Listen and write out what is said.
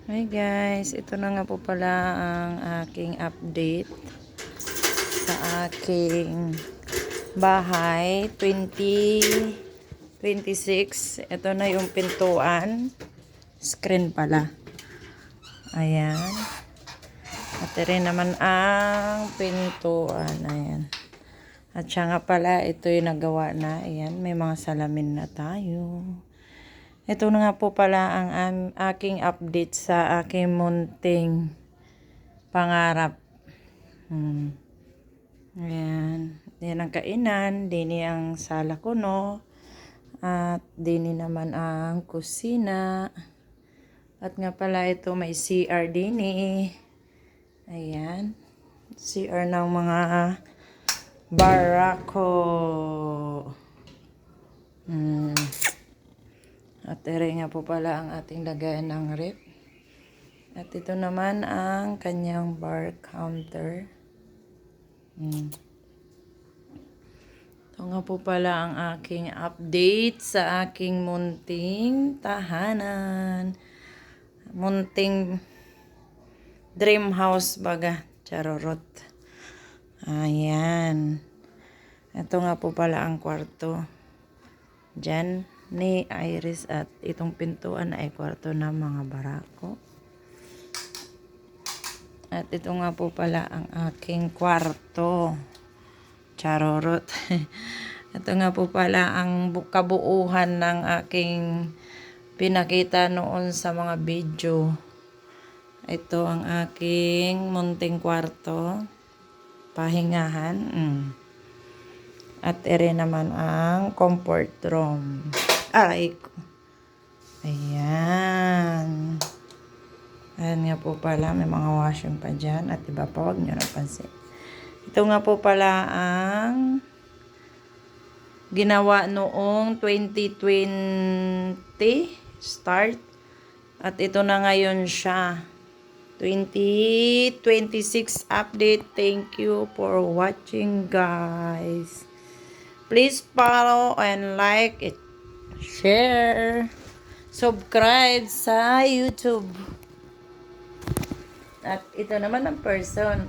Hi guys, ito na nga po pala ang aking update sa aking bahay 2026. Ito na yung pintuan, screen pala. Ayan. At rin naman ang pintuan. Ayan. At siya nga pala, ito yung nagawa na. Ayan, may mga salamin na tayo. Ito na nga po pala ang aking update sa aking munting pangarap. Ayan. Yan ang kainan. Dini ang sala kuno. At dini naman ang kusina. At nga pala ito may CR dini. Ayan. CR ng mga barako. At ere nga po pala ang ating lagayan ng rep. At ito naman ang kanyang bar counter. Ito nga po pala ang aking update sa aking munting tahanan. Munting dream house baga. Charorot. Ayan. Ito nga po pala ang kwarto. Diyan ni Iris at itong pintuan ay kwarto ng mga barako. At ito nga po pala ang aking kwarto. Charorot. Ito nga po pala ang kabuuhan ng aking pinakita noon sa mga video. Ito ang aking munting kwarto. Pahingahan. At ere naman ang comfort room. Aray ko. Ayan. Ayan nga po pala. May mga washroom pa dyan. At iba pa. Huwag nyo napansin. Ito nga po pala ang ginawa noong 2020 start. At ito na ngayon siya. 2026 update. Thank you for watching guys. Please follow and like it. Share. Subscribe sa YouTube. At ito naman ang person.